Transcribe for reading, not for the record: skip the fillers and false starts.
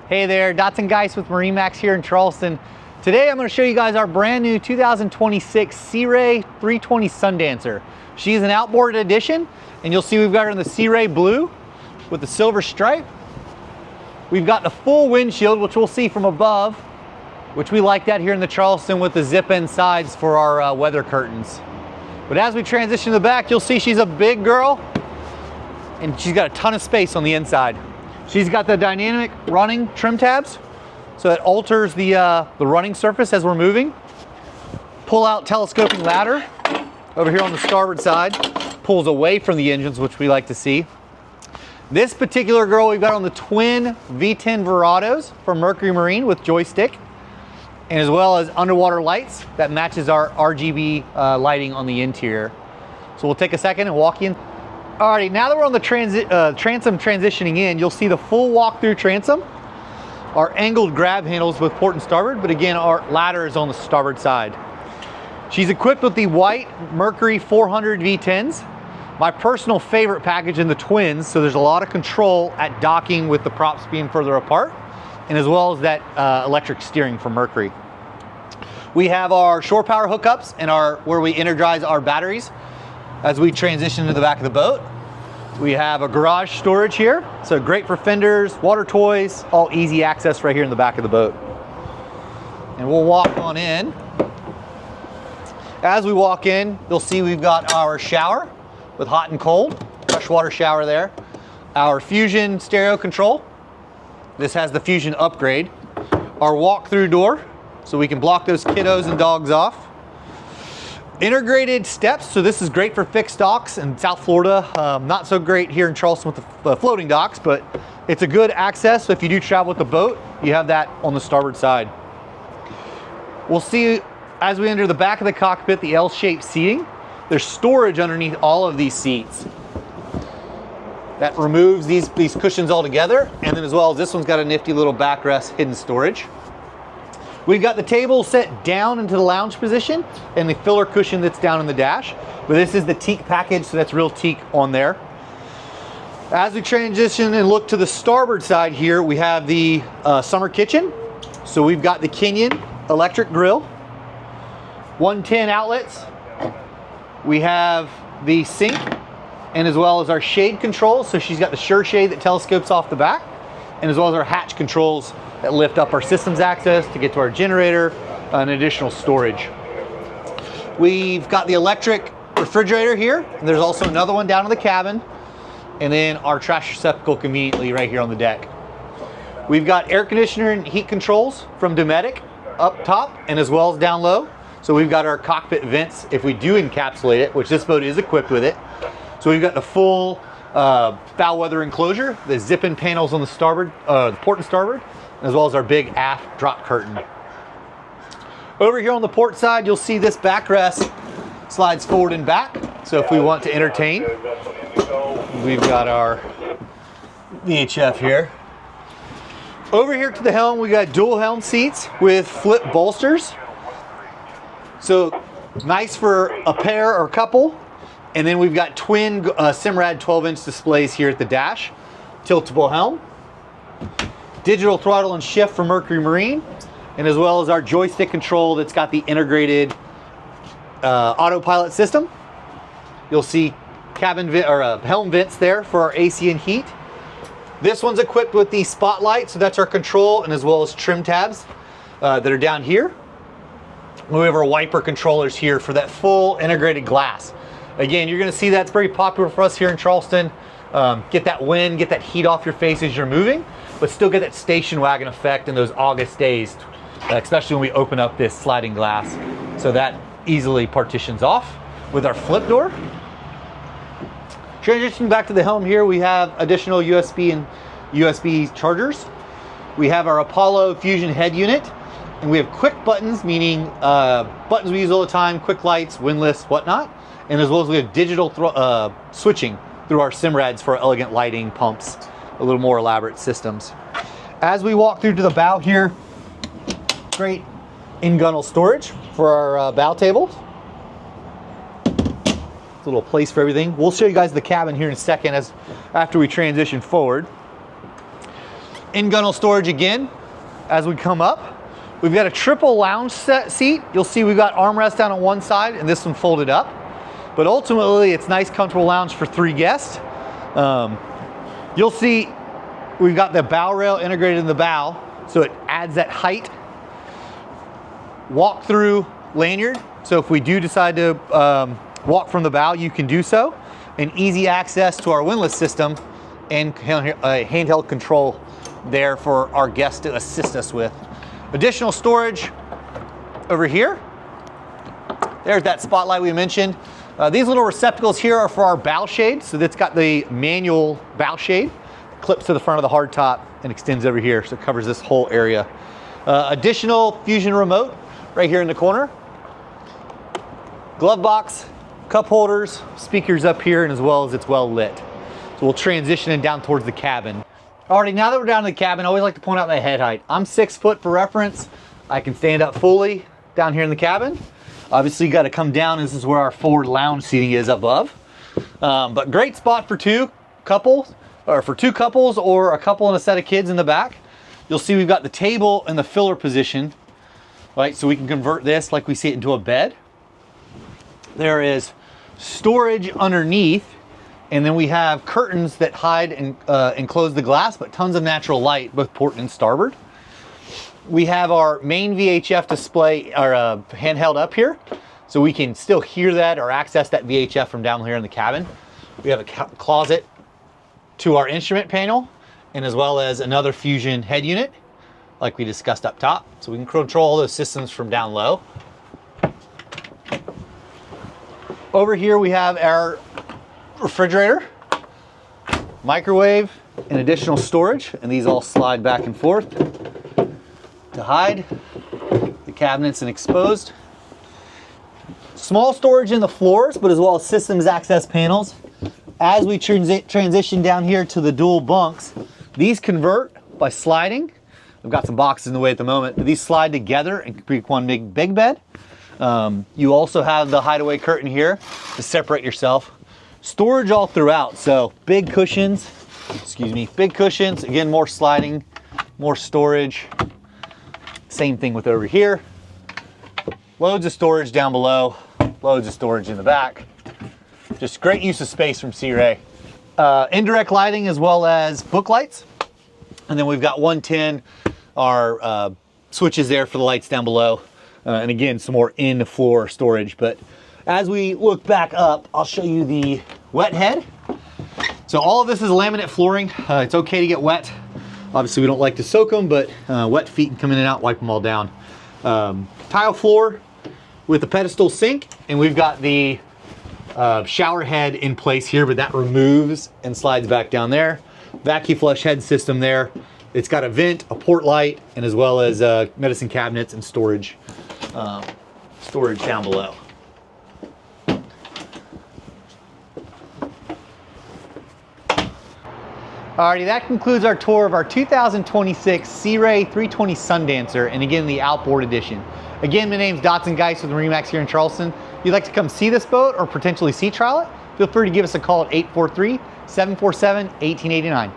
Hey there, Dotson Geis with MarineMax here in Charleston. Today I'm going to show you guys our brand new 2026 Sea Ray 320 Sundancer. She's an outboard edition, and you'll see we've got her in the Sea Ray blue with the silver stripe. We've got the full windshield, which we'll see from above, which we like that here in the Charleston with the zip-in sides for our weather curtains. But as we transition to the back, you'll see she's a big girl, and she's got a ton of space on the inside. She's got the dynamic running trim tabs, so it alters the running surface as we're moving. Pull out telescoping ladder over here on the starboard side, pulls away from the engines, which we like to see. This particular girl we've got on the twin V10 Verados from Mercury Marine with joystick, and as well as underwater lights that matches our RGB lighting on the interior. So we'll take a second and walk in. Alrighty, now that we're on the transom transitioning in, you'll see the full walk-through transom, our angled grab handles with port and starboard, but again, our ladder is on the starboard side. She's equipped with the white Mercury 400 V10s, my personal favorite package in the twins, so there's a lot of control at docking with the props being further apart, and as well as that electric steering from Mercury. We have our shore power hookups and where we energize our batteries as we transition to the back of the boat. We have a garage storage here, so great for fenders, water toys, all easy access right here in the back of the boat. And we'll walk on in. As we walk in, you'll see we've got our shower with hot and cold, freshwater shower there. Our Fusion stereo control. This has the Fusion upgrade. Our walk-through door, so we can block those kiddos and dogs off. Integrated steps, so this is great for fixed docks in South Florida. Not so great here in Charleston with the floating docks, but it's a good access. So if you do travel with the boat, you have that on the starboard side. We'll see as we enter the back of the cockpit, the L-shaped seating. There's storage underneath all of these seats. That removes these cushions altogether, and then as well as this one's got a nifty little backrest hidden storage. We've got the table set down into the lounge position and the filler cushion that's down in the dash. But this is the teak package, so that's real teak on there. As we transition and look to the starboard side here, we have the summer kitchen. So we've got the Kenyon electric grill, 110 outlets. We have the sink, and as well as our shade controls. So she's got the sure shade that telescopes off the back, and as well as our hatch controls that lift up our systems access to get to our generator and additional storage. We've got the electric refrigerator here, and there's also another one down in the cabin, and then our trash receptacle conveniently right here on the deck. We've got air conditioner and heat controls from Dometic up top and as well as down low. So we've got our cockpit vents if we do encapsulate it, which this boat is equipped with it. So we've got the full foul weather enclosure, the zip-in panels on the starboard, the port and starboard, as well as our big aft drop curtain. Over here on the port side, you'll see this backrest slides forward and back. So if we want to entertain, we've got our VHF here. Over here to the helm, we got dual helm seats with flip bolsters. So nice for a pair or couple. And then we've got twin Simrad 12-inch displays here at the dash. Tiltable helm. Digital throttle and shift from Mercury Marine, and as well as our joystick control that's got the integrated autopilot system. You'll see cabin helm vents there for our AC and heat. This one's equipped with the spotlight, so that's our control, and as well as trim tabs that are down here. We have our wiper controllers here for that full integrated glass. Again, you're going to see that's very popular for us here in Charleston. Get that wind, get that heat off your face as you're moving, but still get that station wagon effect in those August days, especially when we open up this sliding glass. So that easily partitions off with our flip door. Transitioning back to the helm here, we have additional USB and USB chargers. We have our Apollo Fusion head unit, and we have quick buttons, meaning buttons we use all the time, quick lights, windlass, whatnot, and as well as we have digital switching through our Simrads for elegant lighting, pumps, a little more elaborate systems. As we walk through to the bow here, great in-gunnel storage for our bow tables. It's a little place for everything. We'll show you guys the cabin here in a second after we transition forward. In gunnel storage again as we come up. We've got a triple lounge seat. You'll see we've got armrest down on one side and this one folded up. But ultimately, it's nice, comfortable lounge for 3 guests. You'll see we've got the bow rail integrated in the bow, so it adds that height. Walk through lanyard, so if we do decide to walk from the bow, you can do so. And easy access to our windlass system and handheld control there for our guests to assist us with. Additional storage over here. There's that spotlight we mentioned. These little receptacles here are for our bow shade. So that's got the manual bow shade, clips to the front of the hardtop and extends over here. So it covers this whole area. Additional Fusion remote right here in the corner. Glove box, cup holders, speakers up here, and as well as it's well lit. So we'll transition in down towards the cabin. Alrighty, now that we're down in the cabin, I always like to point out my head height. I'm 6 foot for reference. I can stand up fully down here in the cabin. Obviously, you got to come down. This is where our forward lounge seating is above. But great spot for 2 couples, or for 2 couples, or a couple and a set of kids in the back. You'll see we've got the table in the filler position, right? So we can convert this like we see it into a bed. There is storage underneath, and then we have curtains that hide and enclose the glass, but tons of natural light, both port and starboard. We have our main VHF display, our handheld up here, so we can still hear that or access that VHF from down here in the cabin. We have a closet to our instrument panel, and as well as another Fusion head unit, like we discussed up top. So we can control all those systems from down low. Over here we have our refrigerator, microwave, and additional storage, and these all slide back and forth to hide the cabinets and exposed. Small storage in the floors, but as well as systems access panels. As we transition down here to the dual bunks, these convert by sliding. I've got some boxes in the way at the moment, but these slide together and create one big bed. You also have the hideaway curtain here to separate yourself. Storage all throughout, so big cushions, big cushions, again, more sliding, more storage. Same thing with over here. Loads of storage down below, loads of storage in the back. Just great use of space from Sea Ray. Indirect lighting as well as book lights. And then we've got 110, our switches there for the lights down below. And again, some more in-floor storage. But as we look back up, I'll show you the wet head. So all of this is laminate flooring. It's okay to get wet. Obviously, we don't like to soak them, but wet feet can come in and out, wipe them all down. Tile floor with the pedestal sink, and we've got the shower head in place here, but that removes and slides back down there. Vacuum flush head system there. It's got a vent, a port light, and as well as medicine cabinets and storage down below. Alrighty, that concludes our tour of our 2026 Sea Ray 320 Sundancer, and again, the outboard edition. Again, my name's Dotson Geist with MarineMax here in Charleston. If you'd like to come see this boat or potentially sea trial it, feel free to give us a call at 843-747-1889.